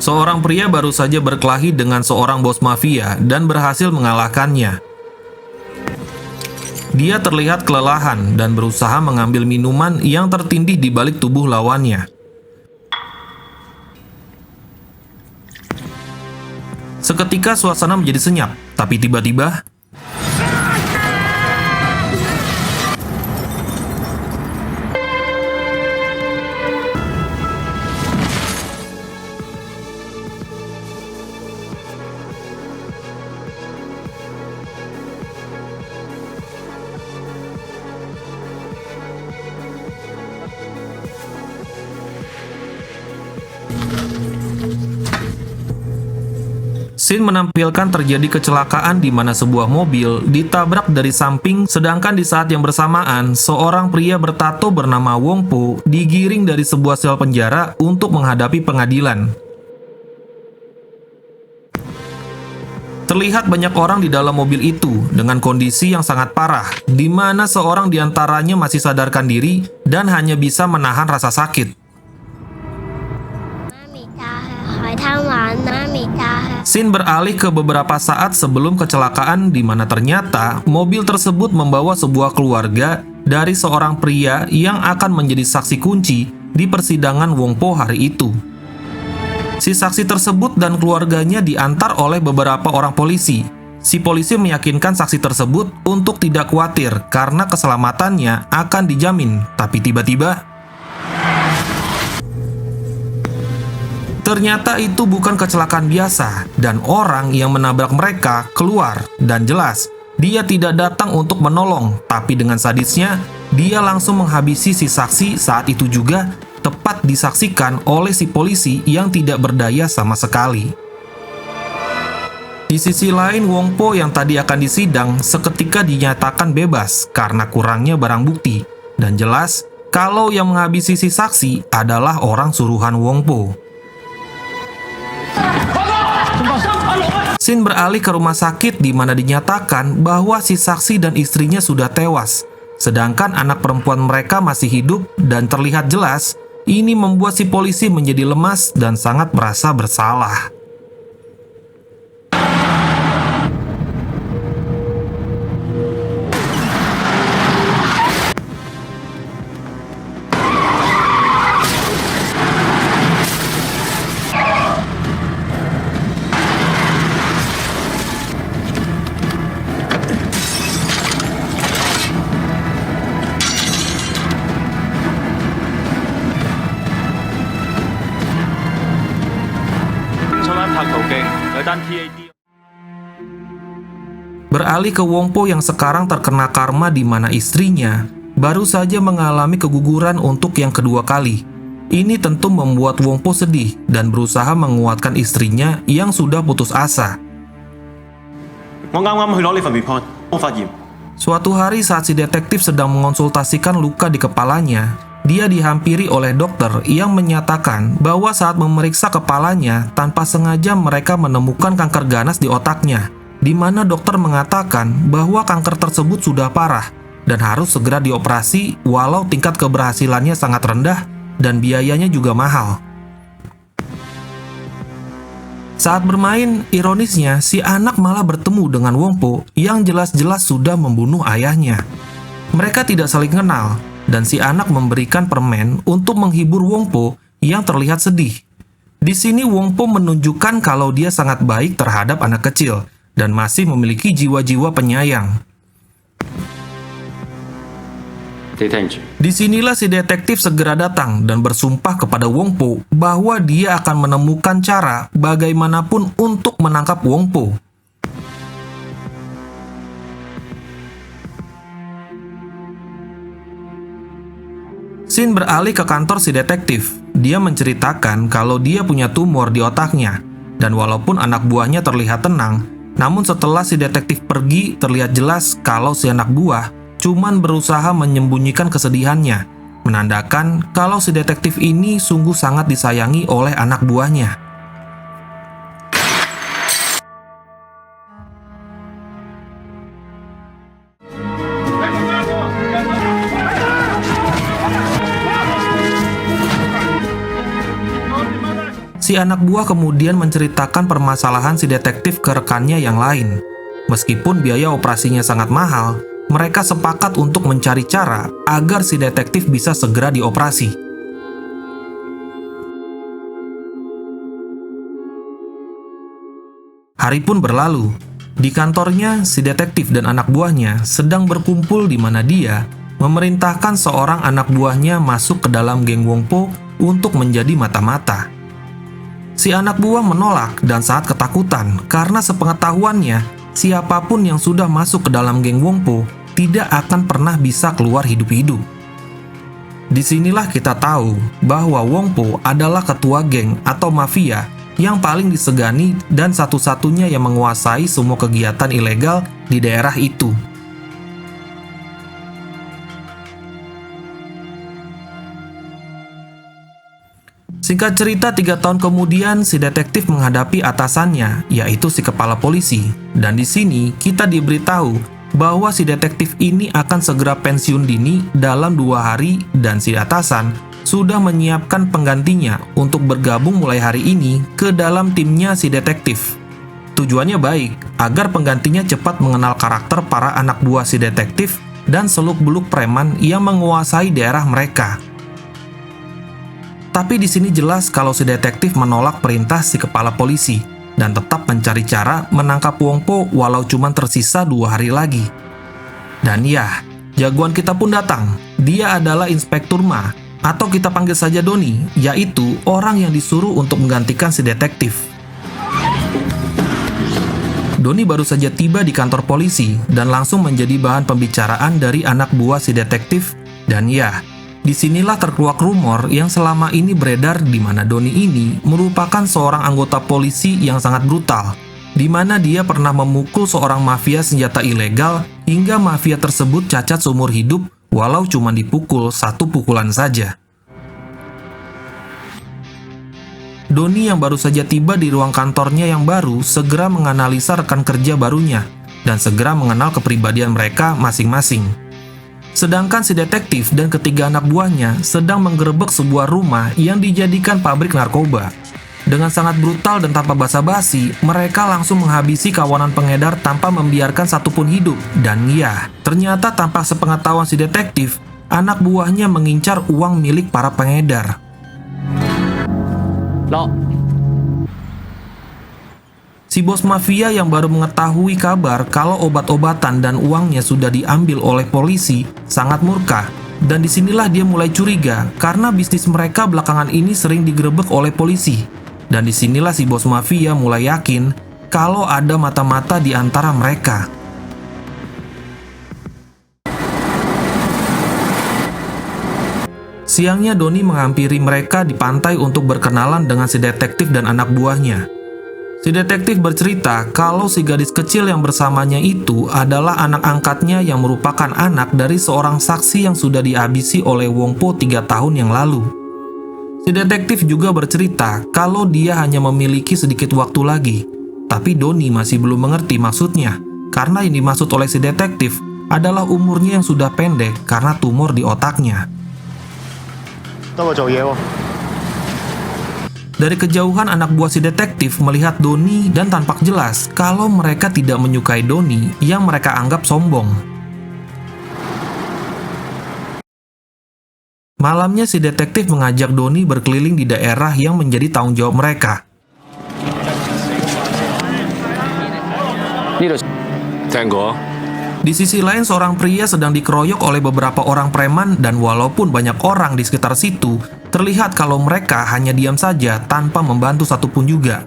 Seorang pria baru saja berkelahi dengan seorang bos mafia dan berhasil mengalahkannya. Dia terlihat kelelahan dan berusaha mengambil minuman yang tertindih di balik tubuh lawannya. Seketika suasana menjadi senyap, tapi tiba-tiba scene menampilkan terjadi kecelakaan di mana sebuah mobil ditabrak dari samping, sedangkan di saat yang bersamaan, seorang pria bertato bernama Wong Po digiring dari sebuah sel penjara untuk menghadapi pengadilan. Terlihat banyak orang di dalam mobil itu dengan kondisi yang sangat parah, di mana seorang di antaranya masih sadarkan diri dan hanya bisa menahan rasa sakit. Scene beralih ke beberapa saat sebelum kecelakaan di mana ternyata mobil tersebut membawa sebuah keluarga dari seorang pria yang akan menjadi saksi kunci di persidangan Wong Po hari itu. Si saksi tersebut dan keluarganya diantar oleh beberapa orang polisi. Si polisi meyakinkan saksi tersebut untuk tidak khawatir karena keselamatannya akan dijamin, tapi tiba-tiba ternyata itu bukan kecelakaan biasa, dan orang yang menabrak mereka keluar, dan jelas, dia tidak datang untuk menolong, tapi dengan sadisnya, dia langsung menghabisi si saksi saat itu juga, tepat disaksikan oleh si polisi yang tidak berdaya sama sekali. Di sisi lain, Wong Po yang tadi akan disidang seketika dinyatakan bebas karena kurangnya barang bukti, dan jelas, kalau yang menghabisi si saksi adalah orang suruhan Wong Po. Scene beralih ke rumah sakit di mana dinyatakan bahwa si saksi dan istrinya sudah tewas, sedangkan anak perempuan mereka masih hidup dan terlihat jelas. Ini membuat si polisi menjadi lemas dan sangat merasa bersalah. Beralih ke Wong Po yang sekarang terkena karma di mana istrinya baru saja mengalami keguguran untuk yang kedua kali. Ini tentu membuat Wong Po sedih dan berusaha menguatkan istrinya yang sudah putus asa. Suatu hari saat si detektif sedang mengonsultasikan luka di kepalanya, dia dihampiri oleh dokter yang menyatakan bahwa saat memeriksa kepalanya tanpa sengaja mereka menemukan kanker ganas di otaknya, di mana dokter mengatakan bahwa kanker tersebut sudah parah dan harus segera dioperasi walau tingkat keberhasilannya sangat rendah dan biayanya juga mahal. Saat bermain, ironisnya si anak malah bertemu dengan Wong Po yang jelas-jelas sudah membunuh ayahnya. Mereka tidak saling kenal dan si anak memberikan permen untuk menghibur Wong Po yang terlihat sedih. Di sini Wong Po menunjukkan kalau dia sangat baik terhadap anak kecil dan masih memiliki jiwa-jiwa penyayang. Disinilah si detektif segera datang dan bersumpah kepada Wong Po bahwa dia akan menemukan cara bagaimanapun untuk menangkap Wong Po. Scene beralih ke kantor si detektif. Dia menceritakan kalau dia punya tumor di otaknya, dan walaupun anak buahnya terlihat tenang, namun setelah si detektif pergi, terlihat jelas kalau si anak buah cuman berusaha menyembunyikan kesedihannya, menandakan kalau si detektif ini sungguh sangat disayangi oleh anak buahnya. Si anak buah kemudian menceritakan permasalahan si detektif ke rekannya yang lain. Meskipun biaya operasinya sangat mahal, mereka sepakat untuk mencari cara agar si detektif bisa segera dioperasi. Hari pun berlalu. Di kantornya, si detektif dan anak buahnya sedang berkumpul di mana dia memerintahkan seorang anak buahnya masuk ke dalam geng Wongpo untuk menjadi mata-mata. Si anak buah menolak dan sangat ketakutan karena sepengetahuannya, siapapun yang sudah masuk ke dalam geng Wongpo tidak akan pernah bisa keluar hidup-hidup. Disinilah kita tahu bahwa Wongpo adalah ketua geng atau mafia yang paling disegani dan satu-satunya yang menguasai semua kegiatan ilegal di daerah itu. Singkat cerita, 3 tahun kemudian si detektif menghadapi atasannya, yaitu si kepala polisi. Dan di sini kita diberitahu bahwa si detektif ini akan segera pensiun dini dalam 2 hari dan si atasan sudah menyiapkan penggantinya untuk bergabung mulai hari ini ke dalam timnya si detektif. Tujuannya baik, agar penggantinya cepat mengenal karakter para anak buah si detektif dan seluk-beluk preman yang menguasai daerah mereka. Tapi di sini jelas kalau si detektif menolak perintah si kepala polisi dan tetap mencari cara menangkap Wongpo walau cuma tersisa 2 hari lagi. Dan ya, jagoan kita pun datang. Dia adalah Inspektur Ma, atau kita panggil saja Doni, yaitu orang yang disuruh untuk menggantikan si detektif. Doni baru saja tiba di kantor polisi dan langsung menjadi bahan pembicaraan dari anak buah si detektif. Dan ya, disinilah terkeluar rumor yang selama ini beredar di mana Doni ini merupakan seorang anggota polisi yang sangat brutal, di mana dia pernah memukul seorang mafia senjata ilegal hingga mafia tersebut cacat seumur hidup walau cuma dipukul 1 pukulan saja. Doni yang baru saja tiba di ruang kantornya yang baru segera menganalisa rekan kerja barunya dan segera mengenal kepribadian mereka masing-masing. Sedangkan si detektif dan ketiga anak buahnya sedang menggerebek sebuah rumah yang dijadikan pabrik narkoba. Dengan sangat brutal dan tanpa basa-basi, mereka langsung menghabisi kawanan pengedar tanpa membiarkan satupun hidup. Dan ya, ternyata tanpa sepengetahuan si detektif, anak buahnya mengincar uang milik para pengedar. Si bos mafia yang baru mengetahui kabar kalau obat-obatan dan uangnya sudah diambil oleh polisi sangat murka. Dan disinilah dia mulai curiga karena bisnis mereka belakangan ini sering digerebek oleh polisi. Dan disinilah si bos mafia mulai yakin kalau ada mata-mata di antara mereka. Siangnya Doni menghampiri mereka di pantai untuk berkenalan dengan si detektif dan anak buahnya. Si detektif bercerita kalau si gadis kecil yang bersamanya itu adalah anak angkatnya yang merupakan anak dari seorang saksi yang sudah dihabisi oleh Wongpo 3 tahun yang lalu. Si detektif juga bercerita kalau dia hanya memiliki sedikit waktu lagi, tapi Doni masih belum mengerti maksudnya, karena yang dimaksud oleh si detektif adalah umurnya yang sudah pendek karena tumor di otaknya. Dari kejauhan anak buah si detektif melihat Doni dan tampak jelas kalau mereka tidak menyukai Doni yang mereka anggap sombong. Malamnya si detektif mengajak Doni berkeliling di daerah yang menjadi tanggung jawab mereka. Di sisi lain, seorang pria sedang dikeroyok oleh beberapa orang preman dan walaupun banyak orang di sekitar situ, terlihat kalau mereka hanya diam saja tanpa membantu satupun juga.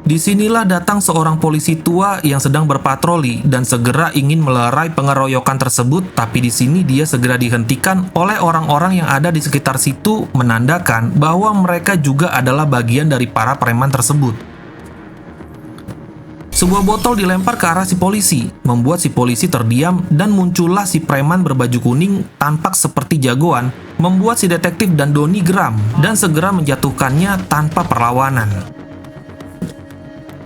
Disinilah datang seorang polisi tua yang sedang berpatroli dan segera ingin melerai pengeroyokan tersebut, tapi di sini dia segera dihentikan oleh orang-orang yang ada di sekitar situ, menandakan bahwa mereka juga adalah bagian dari para preman tersebut. Sebuah botol dilempar ke arah si polisi, membuat si polisi terdiam dan muncullah si preman berbaju kuning tampak seperti jagoan, membuat si detektif dan Doni geram dan segera menjatuhkannya tanpa perlawanan.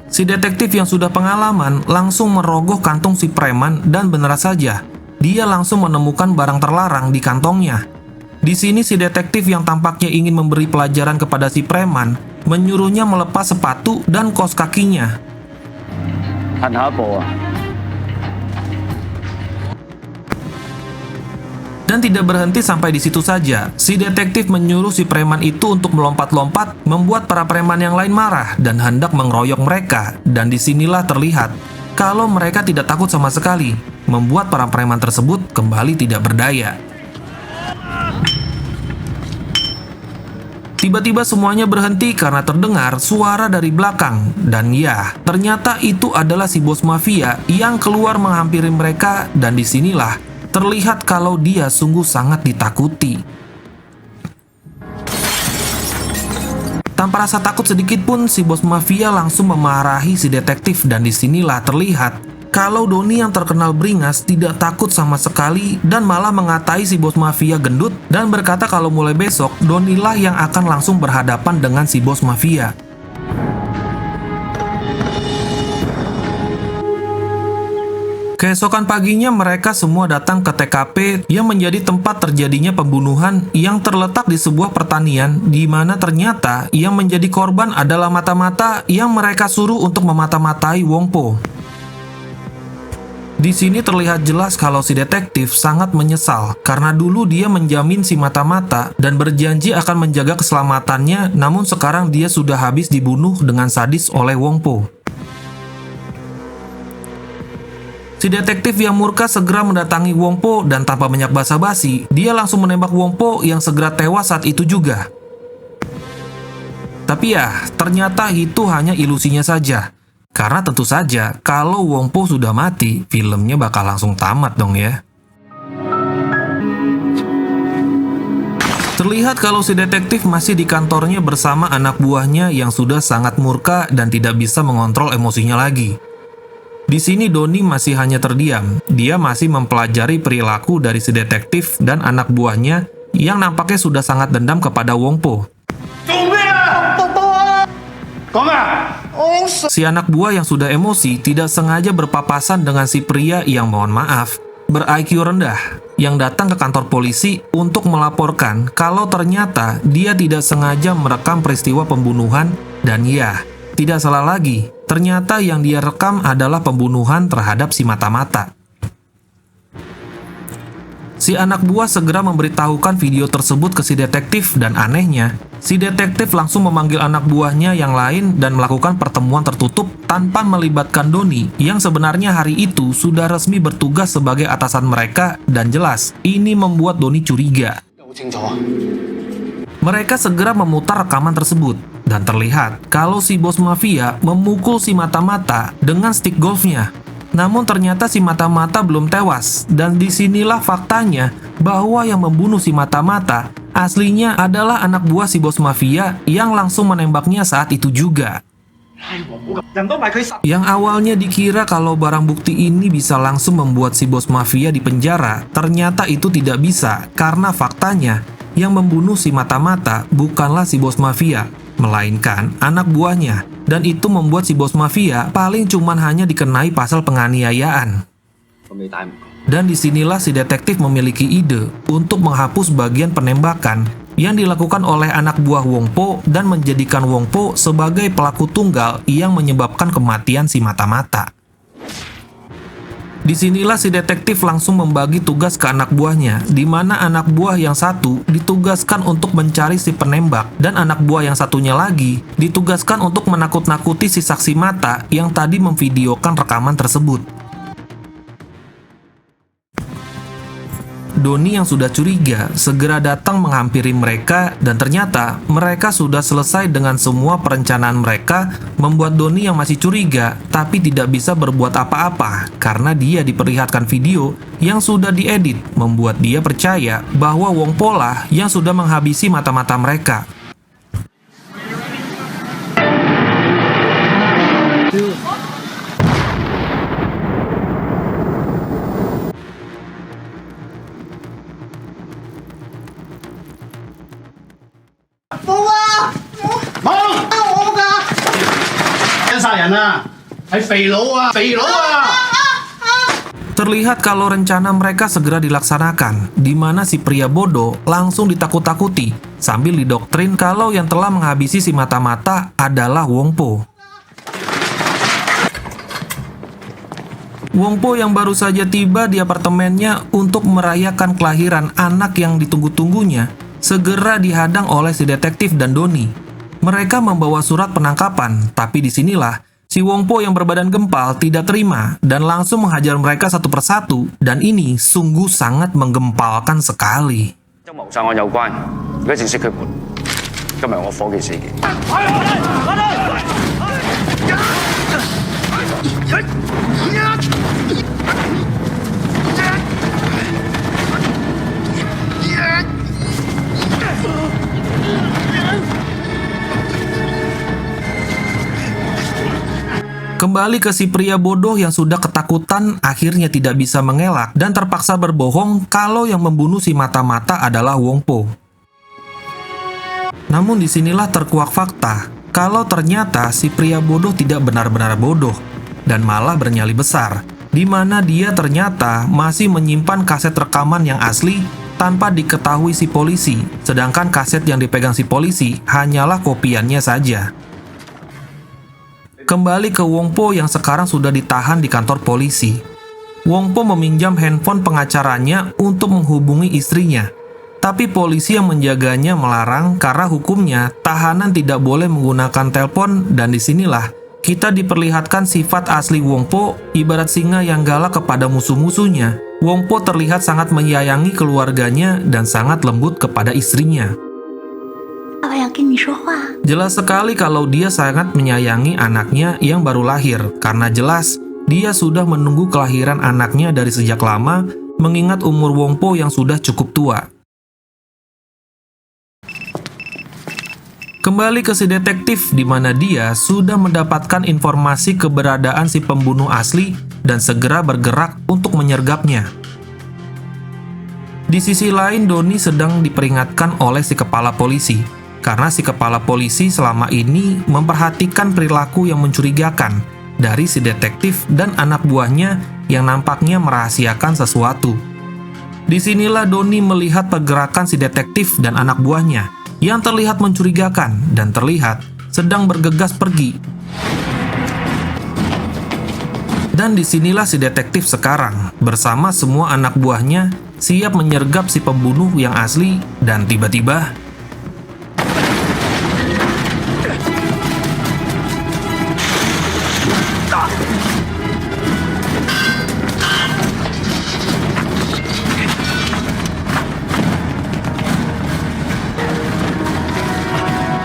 Si detektif yang sudah pengalaman langsung merogoh kantung si preman dan benar saja, dia langsung menemukan barang terlarang di kantongnya. Di sini si detektif yang tampaknya ingin memberi pelajaran kepada si preman menyuruhnya melepas sepatu dan kaos kakinya. Dan tidak berhenti sampai di situ saja. Si detektif menyuruh si preman itu untuk melompat-lompat, membuat para preman yang lain marah dan hendak mengeroyok mereka. Dan disinilah terlihat kalau mereka tidak takut sama sekali, membuat para preman tersebut kembali tidak berdaya. Tiba-tiba semuanya berhenti karena terdengar suara dari belakang. Dan ya, ternyata itu adalah si bos mafia yang keluar menghampiri mereka, dan disinilah terlihat kalau dia sungguh sangat ditakuti. Tanpa rasa takut sedikit pun, si bos mafia langsung memarahi si detektif, dan disinilah terlihat kalau Doni yang terkenal beringas tidak takut sama sekali dan malah mengatai si bos mafia gendut dan berkata kalau mulai besok Donilah yang akan langsung berhadapan dengan si bos mafia. Keesokan paginya mereka semua datang ke TKP yang menjadi tempat terjadinya pembunuhan yang terletak di sebuah pertanian, di mana ternyata yang menjadi korban adalah mata-mata yang mereka suruh untuk memata-matai Wong Po. Di sini terlihat jelas kalau si detektif sangat menyesal karena dulu dia menjamin si mata-mata dan berjanji akan menjaga keselamatannya, namun sekarang dia sudah habis dibunuh dengan sadis oleh Wong Po. Si detektif yang murka segera mendatangi Wong Po dan tanpa banyak basa-basi, dia langsung menembak Wong Po yang segera tewas saat itu juga. Tapi ya, ternyata itu hanya ilusinya saja. Karena tentu saja, kalau Wong Po sudah mati, filmnya bakal langsung tamat dong ya. Terlihat kalau si detektif masih di kantornya bersama anak buahnya yang sudah sangat murka dan tidak bisa mengontrol emosinya lagi. Di sini Doni masih hanya terdiam. Dia masih mempelajari perilaku dari si detektif dan anak buahnya yang nampaknya sudah sangat dendam kepada Wong Po. Si anak buah yang sudah emosi tidak sengaja berpapasan dengan si pria yang mohon maaf ber-IQ rendah yang datang ke kantor polisi untuk melaporkan kalau ternyata dia tidak sengaja merekam peristiwa pembunuhan dan ya, tidak salah lagi. Ternyata yang dia rekam adalah pembunuhan terhadap si mata-mata. Si anak buah segera memberitahukan video tersebut ke si detektif dan anehnya, si detektif langsung memanggil anak buahnya yang lain dan melakukan pertemuan tertutup tanpa melibatkan Doni yang sebenarnya hari itu sudah resmi bertugas sebagai atasan mereka dan jelas ini membuat Doni curiga. Mereka segera memutar rekaman tersebut dan terlihat kalau si bos mafia memukul si mata-mata dengan stick golfnya. Namun ternyata si mata-mata belum tewas dan disinilah faktanya bahwa yang membunuh si mata-mata aslinya adalah anak buah si bos mafia yang langsung menembaknya saat itu juga. Yang awalnya dikira kalau barang bukti ini bisa langsung membuat si bos mafia dipenjara, ternyata itu tidak bisa karena faktanya yang membunuh si mata-mata bukanlah si bos mafia, melainkan anak buahnya, dan itu membuat si bos mafia paling cuman hanya dikenai pasal penganiayaan. Dan disinilah si detektif memiliki ide untuk menghapus bagian penembakan yang dilakukan oleh anak buah Wong Po dan menjadikan Wong Po sebagai pelaku tunggal yang menyebabkan kematian si mata-mata. Disinilah si detektif langsung membagi tugas ke anak buahnya, di mana anak buah yang satu ditugaskan untuk mencari si penembak, dan anak buah yang satunya lagi ditugaskan untuk menakut-nakuti si saksi mata yang tadi memvideokan rekaman tersebut. Doni yang sudah curiga segera datang menghampiri mereka dan ternyata mereka sudah selesai dengan semua perencanaan mereka, membuat Doni yang masih curiga tapi tidak bisa berbuat apa-apa karena dia diperlihatkan video yang sudah diedit, membuat dia percaya bahwa Wong Po lah yang sudah menghabisi mata-mata mereka. Terlihat kalau rencana mereka segera dilaksanakan, di mana si pria bodoh langsung ditakut-takuti sambil didoktrin kalau yang telah menghabisi si mata-mata adalah Wong Po. Wong Po yang baru saja tiba di apartemennya untuk merayakan kelahiran anak yang ditunggu-tunggunya, segera dihadang oleh si detektif dan Doni. Mereka membawa surat penangkapan, tapi disinilah si Wong Po yang berbadan gempal tidak terima dan langsung menghajar mereka satu persatu, dan ini sungguh sangat menggempalkan sekali. Kembali ke si pria bodoh yang sudah ketakutan, akhirnya tidak bisa mengelak dan terpaksa berbohong kalau yang membunuh si mata-mata adalah Wong Po. Namun disinilah terkuak fakta, kalau ternyata si pria bodoh tidak benar-benar bodoh, dan malah bernyali besar, di mana dia ternyata masih menyimpan kaset rekaman yang asli tanpa diketahui si polisi, sedangkan kaset yang dipegang si polisi hanyalah kopiannya saja. Kembali ke Wong Po yang sekarang sudah ditahan di kantor polisi. Wong Po meminjam handphone pengacaranya untuk menghubungi istrinya. Tapi polisi yang menjaganya melarang karena hukumnya tahanan tidak boleh menggunakan telepon, dan disinilah kita diperlihatkan sifat asli Wong Po ibarat singa yang galak kepada musuh-musuhnya. Wong Po terlihat sangat menyayangi keluarganya dan sangat lembut kepada istrinya. Jelas sekali kalau dia sangat menyayangi anaknya yang baru lahir, karena jelas dia sudah menunggu kelahiran anaknya dari sejak lama, mengingat umur Wong Po yang sudah cukup tua. Kembali ke si detektif, di mana dia sudah mendapatkan informasi keberadaan si pembunuh asli dan segera bergerak untuk menyergapnya. Di sisi lain, Doni sedang diperingatkan oleh si kepala polisi. Karena si kepala polisi selama ini memperhatikan perilaku yang mencurigakan dari si detektif dan anak buahnya yang nampaknya merahasiakan sesuatu. Disinilah Doni melihat pergerakan si detektif dan anak buahnya yang terlihat mencurigakan dan terlihat sedang bergegas pergi. Dan disinilah si detektif sekarang bersama semua anak buahnya siap menyergap si pembunuh yang asli, dan tiba-tiba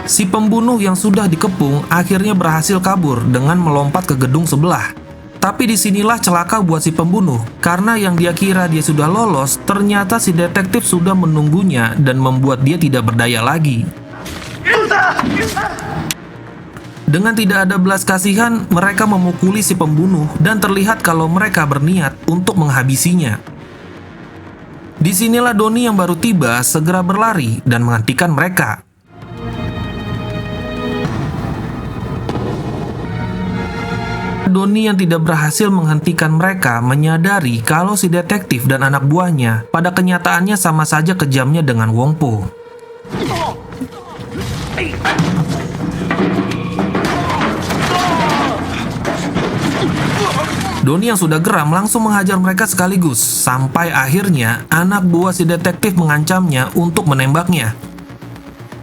si pembunuh yang sudah dikepung akhirnya berhasil kabur dengan melompat ke gedung sebelah. Tapi disinilah celaka buat si pembunuh, karena yang dia kira dia sudah lolos, ternyata si detektif sudah menunggunya dan membuat dia tidak berdaya lagi. Dengan tidak ada belas kasihan, mereka memukuli si pembunuh dan terlihat kalau mereka berniat untuk menghabisinya. Disinilah Doni yang baru tiba segera berlari dan menghentikan mereka. Doni yang tidak berhasil menghentikan mereka menyadari kalau si detektif dan anak buahnya pada kenyataannya sama saja kejamnya dengan Wong Po. Doni yang sudah geram langsung menghajar mereka sekaligus, sampai akhirnya anak buah si detektif mengancamnya untuk menembaknya.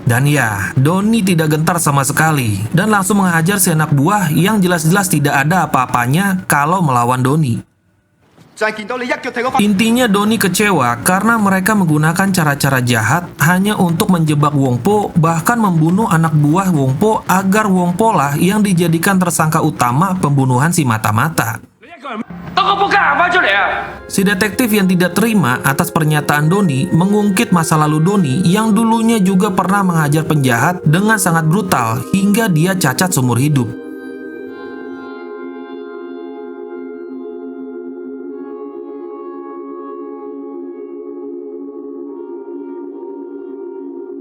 Dan ya, Doni tidak gentar sama sekali dan langsung menghajar si anak buah yang jelas-jelas tidak ada apa-apanya kalau melawan Doni. Intinya Doni kecewa karena mereka menggunakan cara-cara jahat hanya untuk menjebak Wong Po, bahkan membunuh anak buah Wong Po agar Wong Po lah yang dijadikan tersangka utama pembunuhan si mata-mata. Si detektif yang tidak terima atas pernyataan Doni mengungkit masa lalu Doni yang dulunya juga pernah menghajar penjahat dengan sangat brutal hingga dia cacat seumur hidup.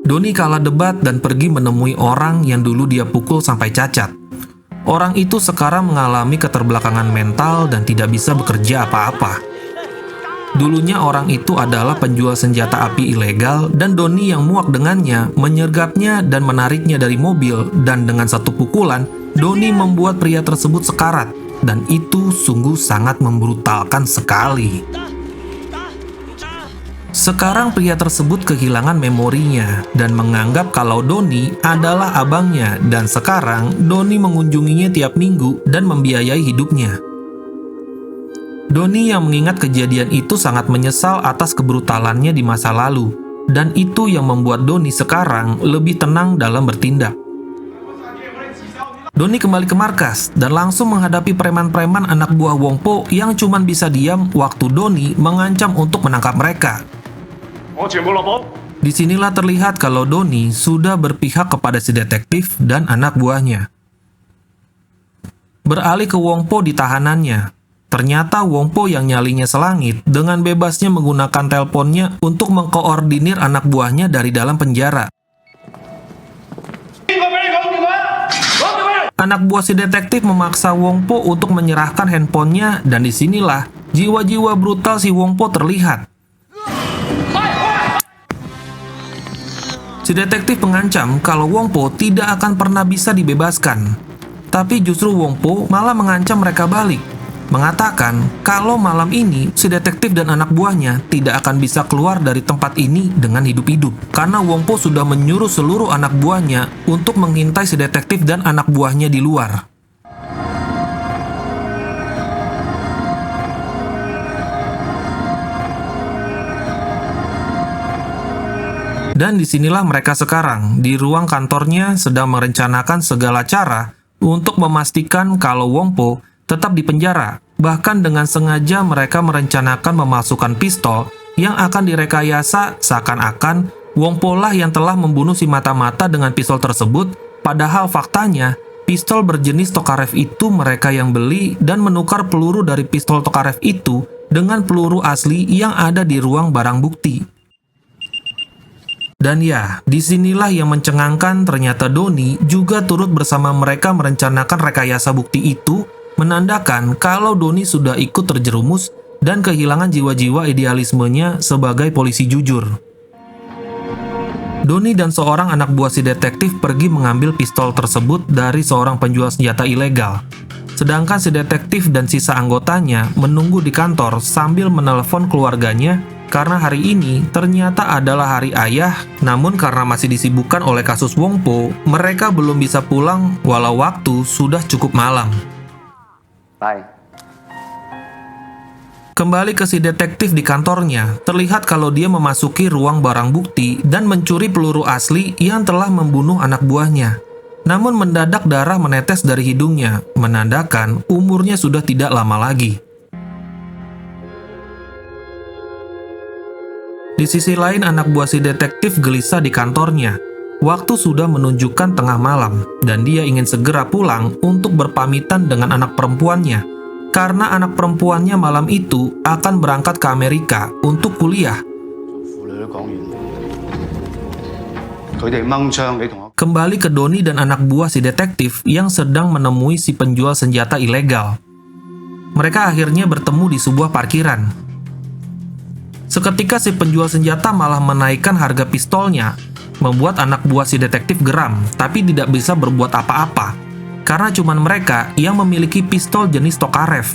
Doni kalah debat dan pergi menemui orang yang dulu dia pukul sampai cacat. Orang itu sekarang mengalami keterbelakangan mental dan tidak bisa bekerja apa-apa. Dulunya orang itu adalah penjual senjata api ilegal dan Doni yang muak dengannya menyergapnya dan menariknya dari mobil dan dengan satu pukulan, Doni membuat pria tersebut sekarat dan itu sungguh sangat membrutalkan sekali. Sekarang pria tersebut kehilangan memorinya dan menganggap kalau Doni adalah abangnya dan sekarang Doni mengunjunginya tiap minggu dan membiayai hidupnya. Doni yang mengingat kejadian itu sangat menyesal atas kebrutalannya di masa lalu, dan itu yang membuat Doni sekarang lebih tenang dalam bertindak. Doni kembali ke markas dan langsung menghadapi preman-preman anak buah Wong Po yang cuma bisa diam waktu Doni mengancam untuk menangkap mereka. Disinilah terlihat kalau Doni sudah berpihak kepada si detektif dan anak buahnya. Beralih ke Wong Po di tahanannya. Ternyata Wong Po yang nyalinya selangit dengan bebasnya menggunakan teleponnya untuk mengkoordinir anak buahnya dari dalam penjara. Anak buah si detektif memaksa Wong Po untuk menyerahkan handphonenya dan disinilah jiwa-jiwa brutal si Wong Po terlihat. Si detektif mengancam kalau Wong Po tidak akan pernah bisa dibebaskan. Tapi justru Wong Po malah mengancam mereka balik. Mengatakan kalau malam ini si detektif dan anak buahnya tidak akan bisa keluar dari tempat ini dengan hidup-hidup karena Wong Po sudah menyuruh seluruh anak buahnya untuk mengintai si detektif dan anak buahnya di luar. Dan disinilah mereka sekarang di ruang kantornya sedang merencanakan segala cara untuk memastikan kalau Wong Po tetap di penjara. Bahkan dengan sengaja mereka merencanakan memasukkan pistol yang akan direkayasa seakan-akan Wong Po lah yang telah membunuh si mata-mata dengan pistol tersebut, padahal faktanya pistol berjenis Tokarev itu mereka yang beli dan menukar peluru dari pistol Tokarev itu dengan peluru asli yang ada di ruang barang bukti. Dan ya, disinilah yang mencengangkan ternyata Doni juga turut bersama mereka merencanakan rekayasa bukti itu, menandakan kalau Doni sudah ikut terjerumus dan kehilangan jiwa-jiwa idealismenya sebagai polisi jujur. Doni dan seorang anak buah si detektif pergi mengambil pistol tersebut dari seorang penjual senjata ilegal. Sedangkan si detektif dan sisa anggotanya menunggu di kantor sambil menelepon keluarganya karena hari ini ternyata adalah hari ayah, namun karena masih disibukkan oleh kasus Wong Po, mereka belum bisa pulang walau waktu sudah cukup malam. Bye. Kembali ke si detektif di kantornya, terlihat kalau dia memasuki ruang barang bukti dan mencuri peluru asli yang telah membunuh anak buahnya. Namun mendadak darah menetes dari hidungnya, menandakan umurnya sudah tidak lama lagi. Di sisi lain anak buah si detektif gelisah di kantornya. Waktu sudah menunjukkan tengah malam, dan dia ingin segera pulang untuk berpamitan dengan anak perempuannya, karena anak perempuannya malam itu akan berangkat ke Amerika untuk kuliah. Kembali ke Doni dan anak buah si detektif yang sedang menemui si penjual senjata ilegal. Mereka akhirnya bertemu di sebuah parkiran. Seketika si penjual senjata malah menaikkan harga pistolnya, membuat anak buah si detektif geram, tapi tidak bisa berbuat apa-apa, karena cuma mereka yang memiliki pistol jenis Tokarev.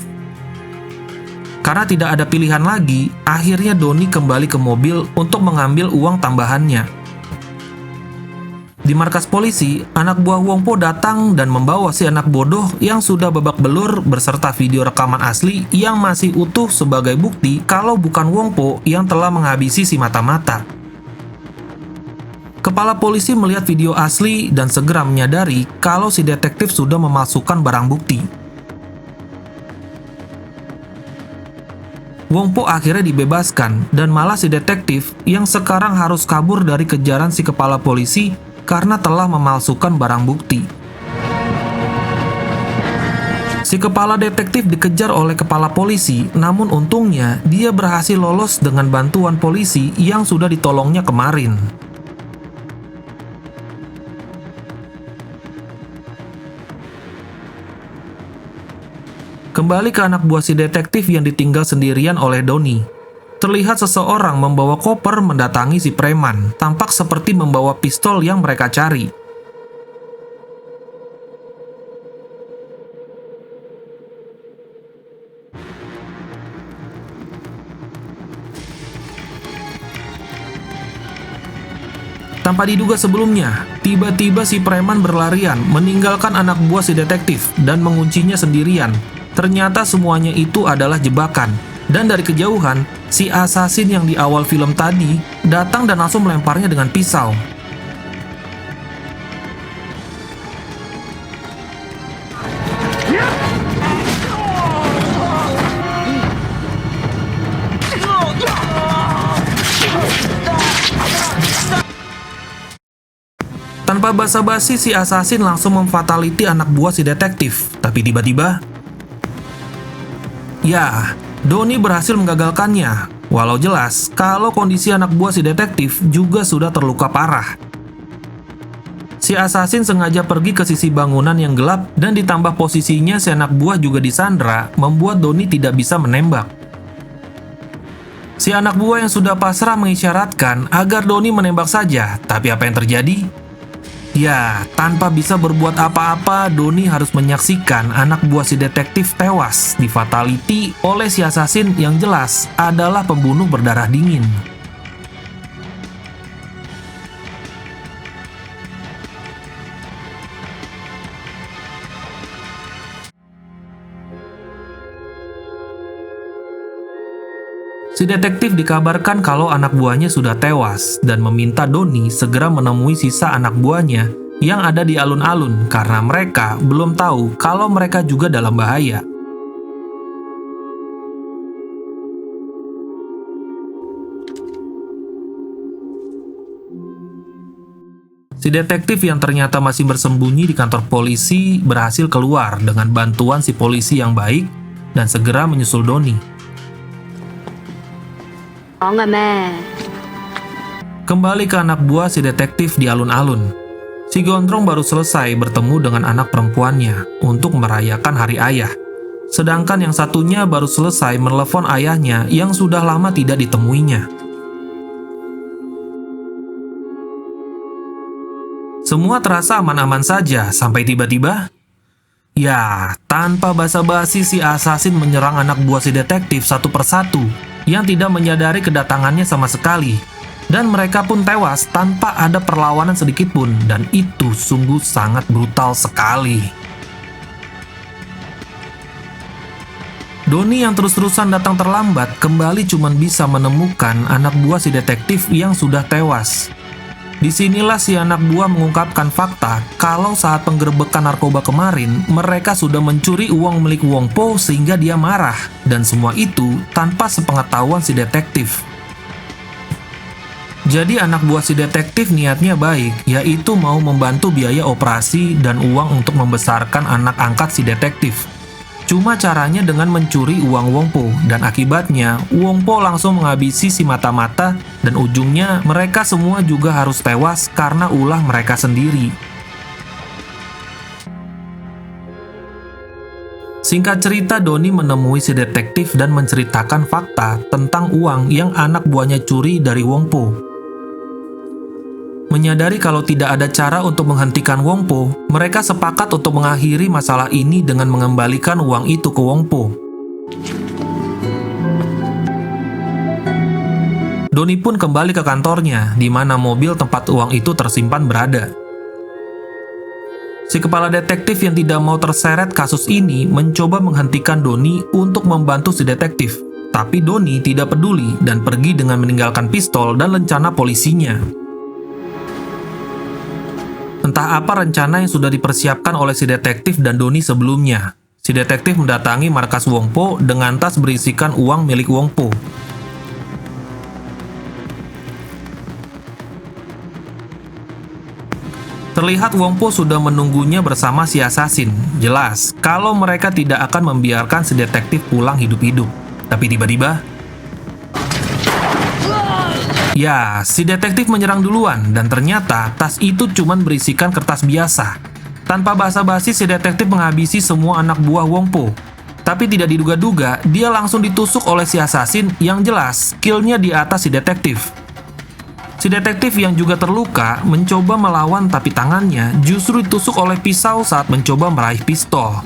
Karena tidak ada pilihan lagi, akhirnya Doni kembali ke mobil untuk mengambil uang tambahannya. Di markas polisi, anak buah Wong Po datang dan membawa si anak bodoh yang sudah babak belur beserta video rekaman asli yang masih utuh sebagai bukti kalau bukan Wong Po yang telah menghabisi si mata-mata. Kepala polisi melihat video asli dan segera menyadari kalau si detektif sudah memasukkan barang bukti. Wong Po akhirnya dibebaskan dan malah si detektif yang sekarang harus kabur dari kejaran si kepala polisi karena telah memalsukan barang bukti. Si kepala detektif dikejar oleh kepala polisi, namun untungnya dia berhasil lolos dengan bantuan polisi yang sudah ditolongnya kemarin. Kembali ke anak buah si detektif yang ditinggal sendirian oleh Doni. Terlihat seseorang membawa koper mendatangi si preman, tampak seperti membawa pistol yang mereka cari. Tanpa diduga sebelumnya, tiba-tiba si preman berlarian meninggalkan anak buah si detektif dan menguncinya sendirian. Ternyata semuanya itu adalah jebakan. Dan dari kejauhan, si assassin yang di awal film tadi datang dan langsung melemparnya dengan pisau. Tanpa basa-basi, si assassin langsung memfataliti anak buah si detektif. Tapi tiba-tiba, ya, Donnie berhasil menggagalkannya. Walau jelas, kalau kondisi anak buah si detektif juga sudah terluka parah. Si assassin sengaja pergi ke sisi bangunan yang gelap dan ditambah posisinya si anak buah juga disandra, membuat Donnie tidak bisa menembak. Si anak buah yang sudah pasrah mengisyaratkan agar Donnie menembak saja, tapi apa yang terjadi? Ya, tanpa bisa berbuat apa-apa, Donnie harus menyaksikan anak buah si detektif tewas difataliti oleh si assassin yang jelas adalah pembunuh berdarah dingin. Si detektif dikabarkan kalau anak buahnya sudah tewas dan meminta Donnie segera menemui sisa anak buahnya yang ada di alun-alun karena mereka belum tahu kalau mereka juga dalam bahaya. Si detektif yang ternyata masih bersembunyi di kantor polisi berhasil keluar dengan bantuan si polisi yang baik dan segera menyusul Donnie. Kembali ke anak buah si detektif di alun-alun. Si gondrong baru selesai bertemu dengan anak perempuannya untuk merayakan hari ayah. Sedangkan yang satunya baru selesai menelepon ayahnya yang sudah lama tidak ditemuinya. Semua terasa aman-aman saja sampai tiba-tiba, ya, tanpa basa-basi si assassin menyerang anak buah si detektif satu persatu yang tidak menyadari kedatangannya sama sekali. Dan mereka pun tewas tanpa ada perlawanan sedikit pun, dan itu sungguh sangat brutal sekali. Donnie yang terus-terusan datang terlambat kembali cuma bisa menemukan anak buah si detektif yang sudah tewas. Disinilah si anak buah mengungkapkan fakta kalau saat penggerebekan narkoba kemarin, mereka sudah mencuri uang milik Wong Po sehingga dia marah. Dan semua itu tanpa sepengetahuan si detektif. Jadi anak buah si detektif niatnya baik, yaitu mau membantu biaya operasi dan uang untuk membesarkan anak angkat si detektif. Cuma caranya dengan mencuri uang Wong Po, dan akibatnya Wong Po langsung menghabisi si mata-mata dan ujungnya mereka semua juga harus tewas karena ulah mereka sendiri. Singkat cerita, Donnie menemui si detektif dan menceritakan fakta tentang uang yang anak buahnya curi dari Wong Po. Menyadari kalau tidak ada cara untuk menghentikan Wong Po, mereka sepakat untuk mengakhiri masalah ini dengan mengembalikan uang itu ke Wong Po. Donnie pun kembali ke kantornya, di mana mobil tempat uang itu tersimpan berada. Si kepala detektif yang tidak mau terseret kasus ini mencoba menghentikan Donnie untuk membantu si detektif. Tapi Donnie tidak peduli dan pergi dengan meninggalkan pistol dan lencana polisinya. Entah apa rencana yang sudah dipersiapkan oleh si detektif dan Donnie sebelumnya. Si detektif mendatangi markas Wong Po dengan tas berisikan uang milik Wong Po. Terlihat Wong Po sudah menunggunya bersama si assassin. Jelas kalau mereka tidak akan membiarkan si detektif pulang hidup-hidup. Tapi tiba-tiba, ya, si detektif menyerang duluan dan ternyata tas itu cuma berisikan kertas biasa. Tanpa basa-basi si detektif menghabisi semua anak buah Wong Po. Tapi tidak diduga-duga, dia langsung ditusuk oleh si assassin yang jelas skillnya di atas si detektif. Si detektif yang juga terluka mencoba melawan tapi tangannya justru ditusuk oleh pisau saat mencoba meraih pistol.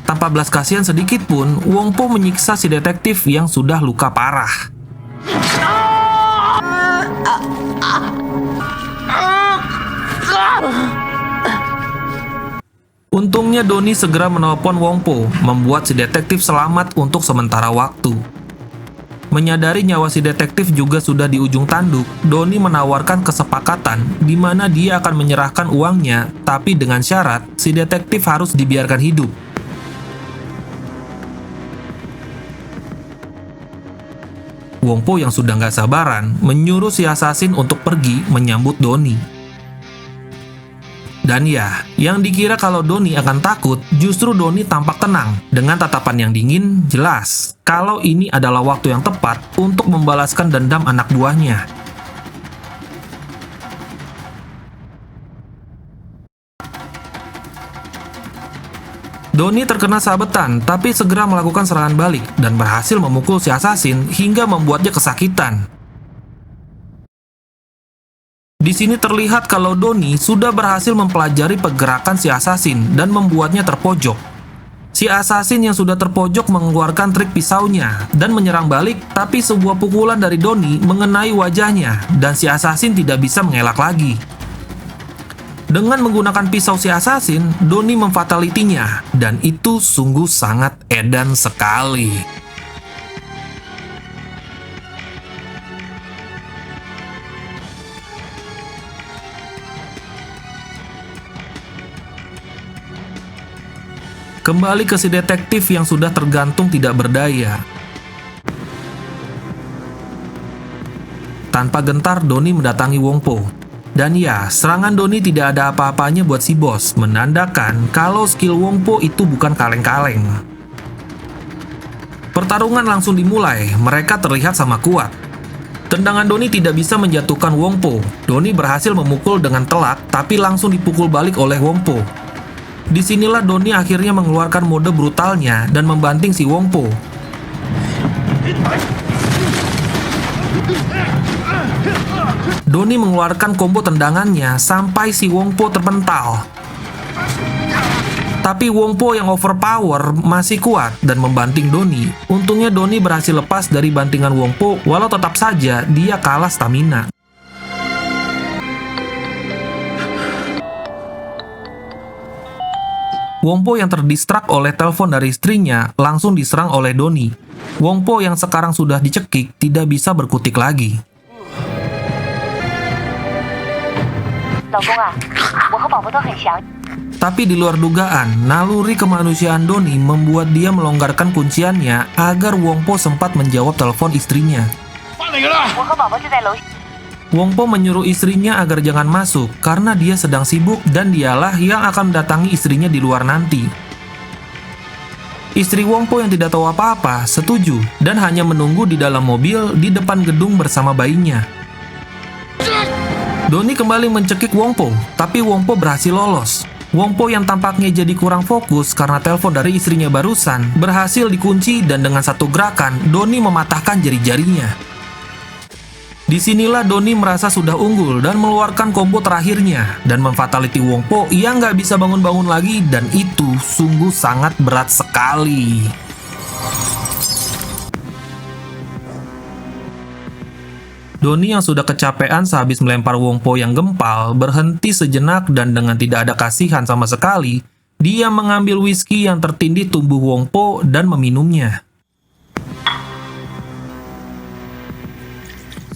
Tanpa belas kasihan sedikit pun, Wong Po menyiksa si detektif yang sudah luka parah. Untungnya Donnie segera menelpon Wong Po, membuat si detektif selamat untuk sementara waktu. Menyadari nyawa si detektif juga sudah di ujung tanduk, Donnie menawarkan kesepakatan di mana dia akan menyerahkan uangnya, tapi dengan syarat si detektif harus dibiarkan hidup. Wong Po yang sudah nggak sabaran menyuruh si assassin untuk pergi menyambut Donnie. Dan ya, yang dikira kalau Donnie akan takut, justru Donnie tampak tenang. Dengan tatapan yang dingin, jelas kalau ini adalah waktu yang tepat untuk membalaskan dendam anak buahnya. Donnie terkena sabetan, tapi segera melakukan serangan balik dan berhasil memukul si assassin hingga membuatnya kesakitan. Di sini terlihat kalau Donnie sudah berhasil mempelajari pergerakan si assassin dan membuatnya terpojok. Si assassin yang sudah terpojok mengeluarkan trik pisaunya dan menyerang balik, tapi sebuah pukulan dari Donnie mengenai wajahnya dan si assassin tidak bisa mengelak lagi. Dengan menggunakan pisau si assassin, Donnie memfatalitinya dan itu sungguh sangat edan sekali. Kembali ke si detektif yang sudah tergantung tidak berdaya. Tanpa gentar, Donnie mendatangi Wong Po. Dan ya, serangan Donnie tidak ada apa-apanya buat si bos, menandakan kalau skill Wong Po itu bukan kaleng-kaleng. Pertarungan langsung dimulai, mereka terlihat sama kuat. Tendangan Donnie tidak bisa menjatuhkan Wong Po. Donnie berhasil memukul dengan telak, tapi langsung dipukul balik oleh Wong Po. Disinilah Donnie akhirnya mengeluarkan mode brutalnya dan membanting si Wong Po. Donnie mengeluarkan combo tendangannya sampai si Wong Po terpental. Tapi Wong Po yang overpower masih kuat dan membanting Donnie. Untungnya Donnie berhasil lepas dari bantingan Wong Po, walau tetap saja dia kalah stamina. Wong Po yang terdistrak oleh telepon dari istrinya langsung diserang oleh Donnie. Wong Po yang sekarang sudah dicekik tidak bisa berkutik lagi. Tapi di luar dugaan, naluri kemanusiaan Donnie membuat dia melonggarkan kunciannya agar Wong Po sempat menjawab telepon istrinya. Wong Po menyuruh istrinya agar jangan masuk karena dia sedang sibuk dan dialah yang akan mendatangi istrinya di luar nanti. Istri Wong Po yang tidak tahu apa-apa setuju dan hanya menunggu di dalam mobil di depan gedung bersama bayinya. Donnie kembali mencekik Wong Po, tapi Wong Po berhasil lolos. Wong Po yang tampaknya jadi kurang fokus karena telepon dari istrinya barusan berhasil dikunci dan dengan satu gerakan Donnie mematahkan jari-jarinya. Disinilah Donnie merasa sudah unggul dan mengeluarkan combo terakhirnya dan memfatality Wong Po yang nggak bisa bangun-bangun lagi dan itu sungguh sangat berat sekali. Donnie yang sudah kecapean sehabis melempar Wong Po yang gempal berhenti sejenak dan dengan tidak ada kasihan sama sekali, dia mengambil whisky yang tertindih tubuh Wong Po dan meminumnya.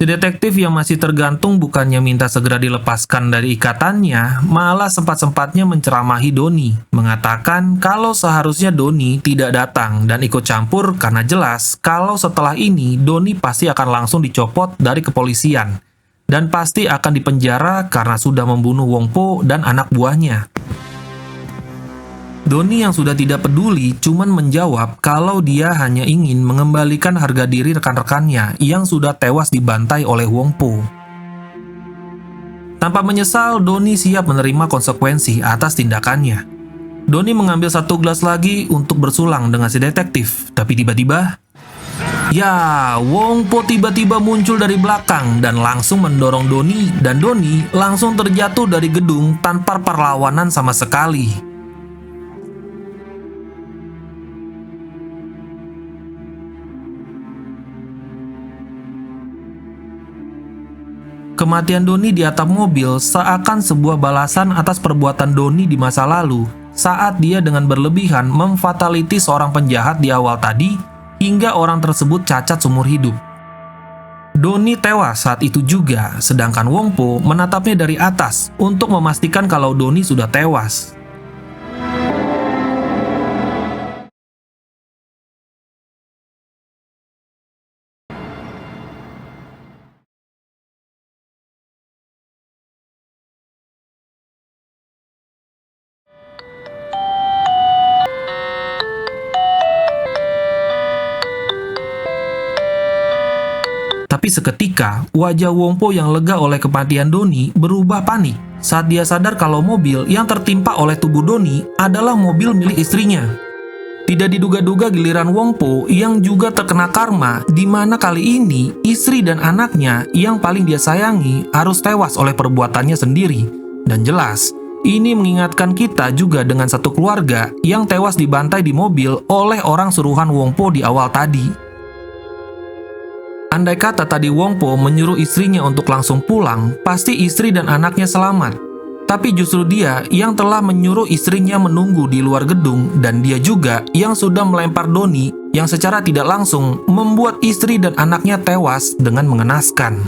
Si detektif yang masih tergantung bukannya minta segera dilepaskan dari ikatannya, malah sempat-sempatnya menceramahi Donnie, mengatakan kalau seharusnya Donnie tidak datang dan ikut campur karena jelas kalau setelah ini Donnie pasti akan langsung dicopot dari kepolisian dan pasti akan dipenjara karena sudah membunuh Wong Po dan anak buahnya. Donnie yang sudah tidak peduli cuman menjawab kalau dia hanya ingin mengembalikan harga diri rekan-rekannya yang sudah tewas dibantai oleh Wong Po. Tanpa menyesal, Donnie siap menerima konsekuensi atas tindakannya. Doni mengambil satu gelas lagi untuk bersulang dengan si detektif. Tapi tiba-tiba, ya, Wong Po tiba-tiba muncul dari belakang dan langsung mendorong Doni, dan Doni langsung terjatuh dari gedung tanpa perlawanan sama sekali. Kematian Doni di atap mobil seakan sebuah balasan atas perbuatan Doni di masa lalu saat dia dengan berlebihan memfataliti seorang penjahat di awal tadi hingga orang tersebut cacat seumur hidup. Doni tewas saat itu juga, sedangkan Wong Po menatapnya dari atas untuk memastikan kalau Doni sudah tewas. Tapi seketika, wajah Wong Po yang lega oleh kematian Doni berubah panik saat dia sadar kalau mobil yang tertimpa oleh tubuh Doni adalah mobil milik istrinya. Tidak diduga-duga giliran Wong Po yang juga terkena karma, di mana kali ini istri dan anaknya yang paling dia sayangi harus tewas oleh perbuatannya sendiri. Dan jelas, ini mengingatkan kita juga dengan satu keluarga yang tewas dibantai di mobil oleh orang suruhan Wong Po di awal tadi. Andai kata tadi Wong Po menyuruh istrinya untuk langsung pulang, pasti istri dan anaknya selamat. Tapi justru dia yang telah menyuruh istrinya menunggu di luar gedung, dan dia juga yang sudah melempar Doni yang secara tidak langsung membuat istri dan anaknya tewas dengan mengenaskan.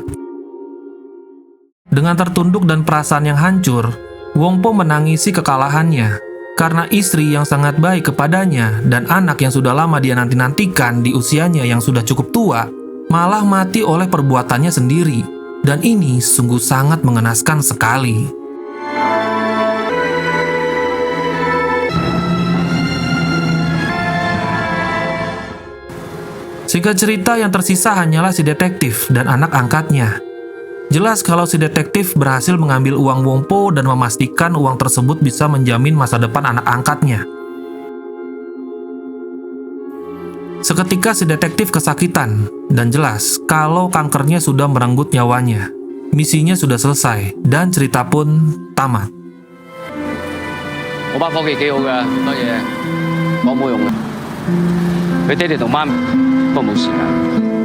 Dengan tertunduk dan perasaan yang hancur, Wong Po menangisi kekalahannya karena istri yang sangat baik kepadanya dan anak yang sudah lama dia nanti-nantikan di usianya yang sudah cukup tua malah mati oleh perbuatannya sendiri, dan ini sungguh sangat mengenaskan sekali. Singkat cerita, yang tersisa hanyalah si detektif dan anak angkatnya. Jelas kalau si detektif berhasil mengambil uang Wong Po dan memastikan uang tersebut bisa menjamin masa depan anak angkatnya. Seketika si detektif kesakitan, dan jelas kalau kankernya sudah merenggut nyawanya. Misinya sudah selesai, dan cerita pun tamat. 我班科技幾好㗎，多嘢講冇用嘅。佢爹哋同媽咪不過冇時間。